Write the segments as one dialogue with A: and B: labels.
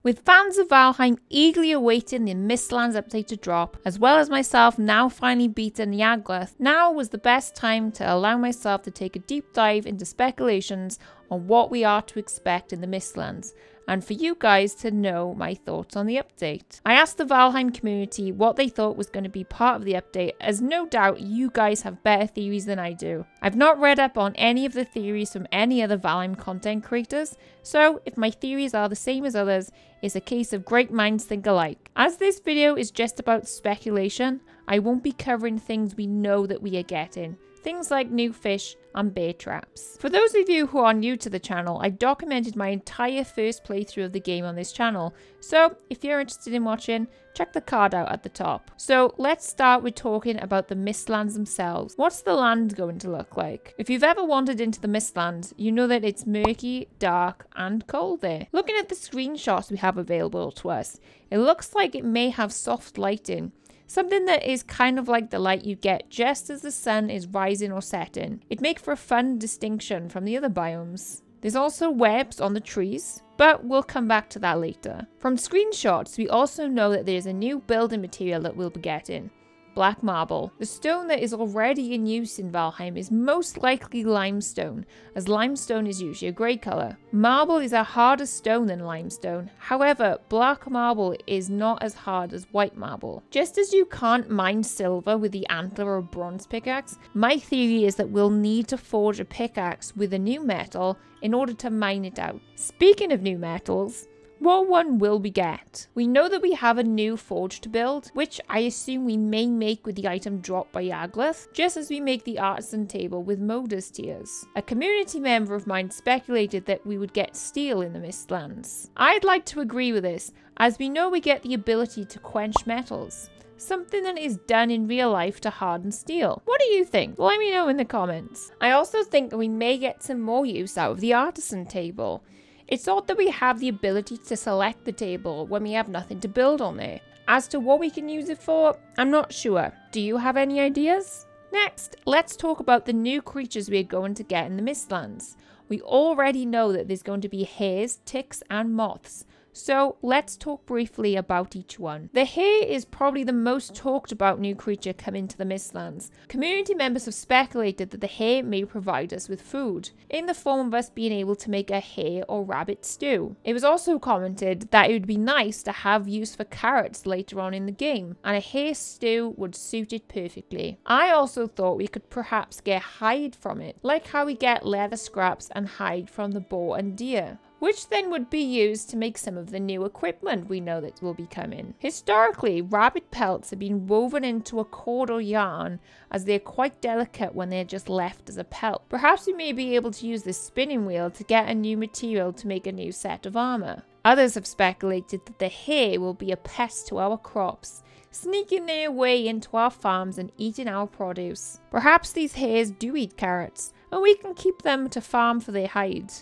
A: With fans of Valheim eagerly awaiting the Mistlands update to drop, as well as myself now finally beaten Yagluth, now was the best time to allow myself to take a deep dive into speculations on what we are to expect in the Mistlands, and for you guys to know my thoughts on the update. I asked the Valheim community what they thought was going to be part of the update, as no doubt you guys have better theories than I do. I've not read up on any of the theories from any other Valheim content creators, so if my theories are the same as others, it's a case of great minds think alike. As this video is just about speculation, I won't be covering things we know that we are getting. Things like new fish and bear traps. For those of you who are new to the channel, I documented my entire first playthrough of the game on this channel, so if you're interested in watching, check the card out at the top. So let's start with talking about the Mistlands themselves. What's the land going to look like? If you've ever wandered into the Mistlands, you know that it's murky, dark and cold there. Looking at the screenshots we have available to us, it looks like it may have soft lighting. Something that is kind of like the light you get just as the sun is rising or setting. It'd make for a fun distinction from the other biomes. There's also webs on the trees, but we'll come back to that later. From screenshots, we also know that there's a new building material that we'll be getting. Black marble. The stone that is already in use in Valheim is most likely limestone, as limestone is usually a grey colour. Marble is a harder stone than limestone, however, black marble is not as hard as white marble. Just as you can't mine silver with the antler or bronze pickaxe, my theory is that we'll need to forge a pickaxe with a new metal in order to mine it out. Speaking of new metals, what one will we get? We know that we have a new forge to build, which I assume we may make with the item dropped by Yagluth, just as we make the artisan table with Moda's tears. A community member of mine speculated that we would get steel in the Mistlands. I'd like to agree with this, as we know we get the ability to quench metals. Something that is done in real life to harden steel. What do you think? Let me know in the comments. I also think that we may get some more use out of the artisan table. It's odd that we have the ability to select the table when we have nothing to build on there. As to what we can use it for, I'm not sure. Do you have any ideas? Next, let's talk about the new creatures we're going to get in the Mistlands. We already know that there's going to be hares, ticks and moths. So let's talk briefly about each one. The hare is probably the most talked about new creature coming to the Mistlands. Community members have speculated that the hare may provide us with food, in the form of us being able to make a hare or rabbit stew. It was also commented that it would be nice to have use for carrots later on in the game, and a hare stew would suit it perfectly. I also thought we could perhaps get hide from it, like how we get leather scraps and hide from the boar and deer, which then would be used to make some of the new equipment we know that will be coming. Historically, rabbit pelts have been woven into a cord or yarn, as they're quite delicate when they're just left as a pelt. Perhaps we may be able to use this spinning wheel to get a new material to make a new set of armour. Others have speculated that the hare will be a pest to our crops, sneaking their way into our farms and eating our produce. Perhaps these hares do eat carrots, and we can keep them to farm for their hide.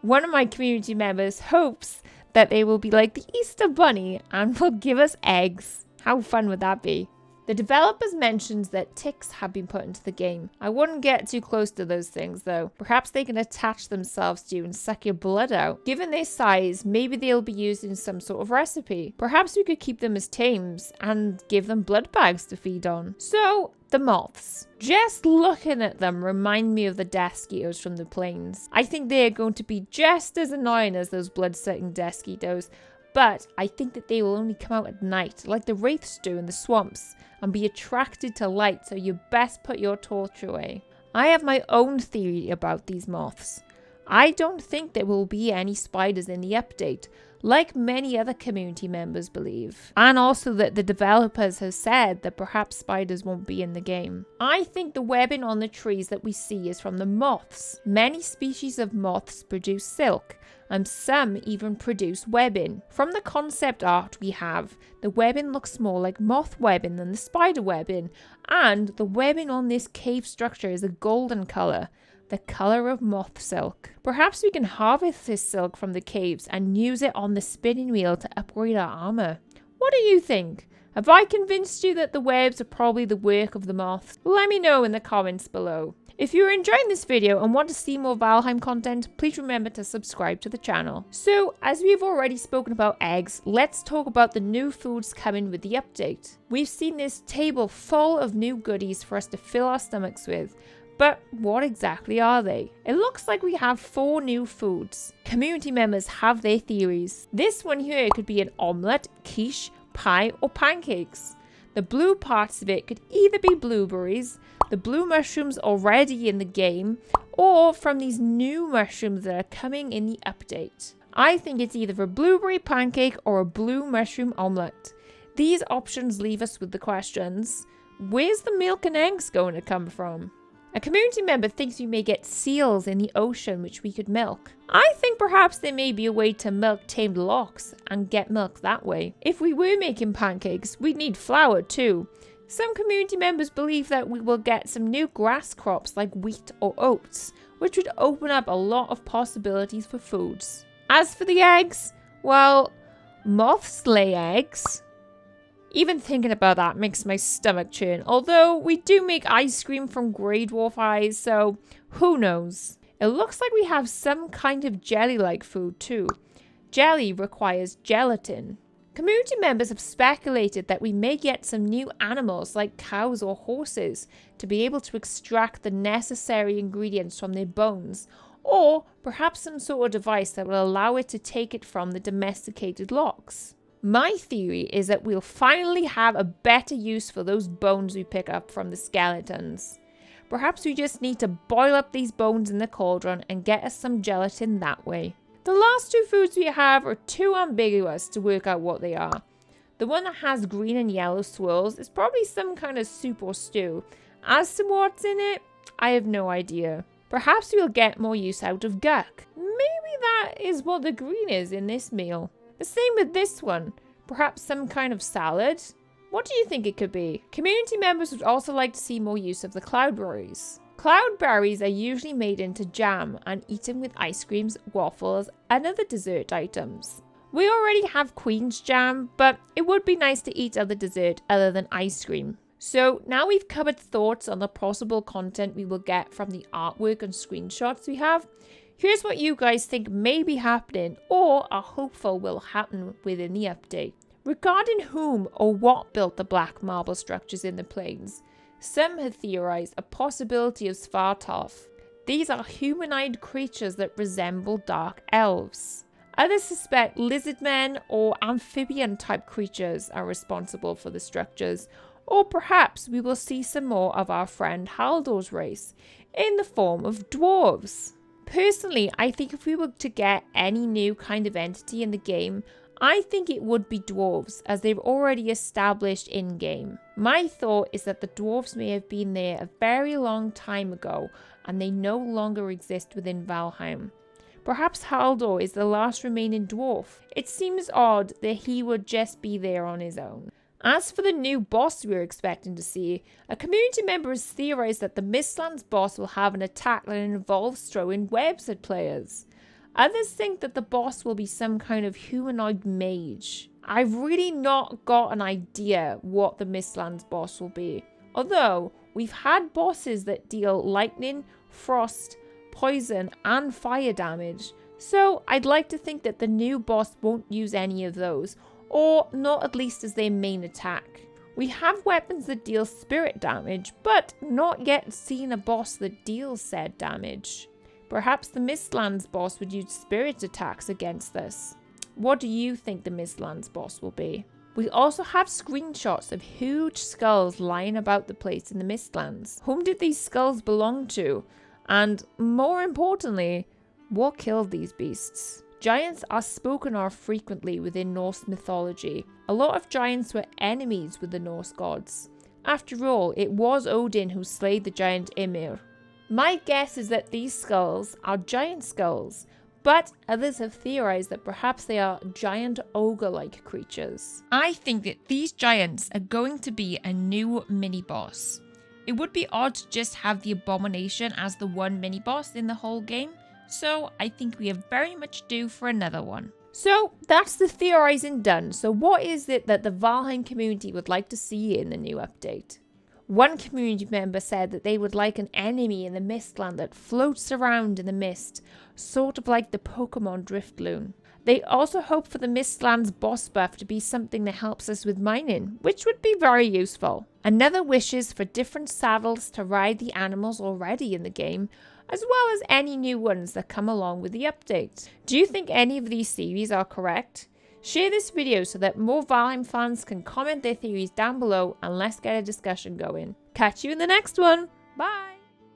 A: One of my community members hopes that they will be like the Easter Bunny and will give us eggs. How fun would that be? The developers mentioned that ticks have been put into the game. I wouldn't get too close to those things though. Perhaps they can attach themselves to you and suck your blood out. Given their size, maybe they'll be used in some sort of recipe. Perhaps we could keep them as tames and give them blood bags to feed on. So, the moths. Just looking at them remind me of the death skeeters from the plains. I think they are going to be just as annoying as those blood-sucking death skeeters, but I think that they will only come out at night, like the wraiths do in the swamps, and be attracted to light, so you best put your torch away. I have my own theory about these moths. I don't think there will be any spiders in the update, like many other community members believe. And also that the developers have said that perhaps spiders won't be in the game. I think the webbing on the trees that we see is from the moths. Many species of moths produce silk, and some even produce webbing. From the concept art we have, the webbing looks more like moth webbing than the spider webbing, and the webbing on this cave structure is a golden colour, the colour of moth silk. Perhaps we can harvest this silk from the caves and use it on the spinning wheel to upgrade our armour. What do you think? Have I convinced you that the webs are probably the work of the moths? Let me know in the comments below. If you're enjoying this video and want to see more Valheim content, please remember to subscribe to the channel. So, as we've already spoken about eggs, let's talk about the new foods coming with the update. We've seen this table full of new goodies for us to fill our stomachs with, but what exactly are they? It looks like we have 4 new foods. Community members have their theories. This one here could be an omelette, quiche, pie, or pancakes. The blue parts of it could either be blueberries, the blue mushrooms already in the game, or from these new mushrooms that are coming in the update. I think it's either a blueberry pancake or a blue mushroom omelette. These options leave us with the questions: where's the milk and eggs going to come from? A community member thinks we may get seals in the ocean which we could milk. I think perhaps there may be a way to milk tamed lox and get milk that way. If we were making pancakes, we'd need flour too. Some community members believe that we will get some new grass crops like wheat or oats, which would open up a lot of possibilities for foods. As for the eggs, well, moths lay eggs. Even thinking about that makes my stomach churn, although we do make ice cream from grey dwarf eyes, so who knows. It looks like we have some kind of jelly-like food too. Jelly requires gelatin. Community members have speculated that we may get some new animals like cows or horses to be able to extract the necessary ingredients from their bones, or perhaps some sort of device that will allow it to take it from the domesticated lox. My theory is that we'll finally have a better use for those bones we pick up from the skeletons. Perhaps we just need to boil up these bones in the cauldron and get us some gelatin that way. The last 2 foods we have are too ambiguous to work out what they are. The one that has green and yellow swirls is probably some kind of soup or stew. As to what's in it, I have no idea. Perhaps we'll get more use out of guck. Maybe that is what the green is in this meal. The same with this one. Perhaps some kind of salad? What do you think it could be? Community members would also like to see more use of the cloudberries. Cloudberries are usually made into jam and eaten with ice creams, waffles, and other dessert items. We already have Queen's jam, but it would be nice to eat other dessert other than ice cream. So now we've covered thoughts on the possible content we will get from the artwork and screenshots we have. Here's what you guys think may be happening or are hopeful will happen within the update. Regarding whom or what built the black marble structures in the plains, some have theorized a possibility of Svartalf. These are humanoid creatures that resemble dark elves. Others suspect lizard men or amphibian type creatures are responsible for the structures, or perhaps we will see some more of our friend Haldor's race in the form of dwarves. Personally, I think if we were to get any new kind of entity in the game, I think it would be dwarves, as they've already established in-game. My thought is that the dwarves may have been there a very long time ago, and they no longer exist within Valheim. Perhaps Haldor is the last remaining dwarf. It seems odd that he would just be there on his own. As for the new boss we're expecting to see, a community member has theorized that the Mistlands boss will have an attack that involves throwing webs at players. Others think that the boss will be some kind of humanoid mage. I've really not got an idea what the Mistlands boss will be. Although, we've had bosses that deal lightning, frost, poison, and fire damage. So, I'd like to think that the new boss won't use any of those, or not at least as their main attack. We have weapons that deal spirit damage, but not yet seen a boss that deals said damage. Perhaps the Mistlands boss would use spirit attacks against this. What do you think the Mistlands boss will be? We also have screenshots of huge skulls lying about the place in the Mistlands. Whom did these skulls belong to? And more importantly, what killed these beasts? Giants are spoken of frequently within Norse mythology. A lot of giants were enemies with the Norse gods. After all, it was Odin who slayed the giant Ymir. My guess is that these skulls are giant skulls, but others have theorized that perhaps they are giant ogre-like creatures. I think that these giants are going to be a new mini-boss. It would be odd to just have the Abomination as the one mini-boss in the whole game, so I think we are very much due for another one. So that's the theorizing done. So what is it that the Valheim community would like to see in the new update? One community member said that they would like an enemy in the Mistland that floats around in the mist, sort of like the Pokemon Driftloon. They also hope for the Mistlands boss buff to be something that helps us with mining, which would be very useful. Another wishes for different saddles to ride the animals already in the game, as well as any new ones that come along with the update. Do you think any of these theories are correct? Share this video so that more Valheim fans can comment their theories down below, and let's get a discussion going. Catch you in the next one. Bye!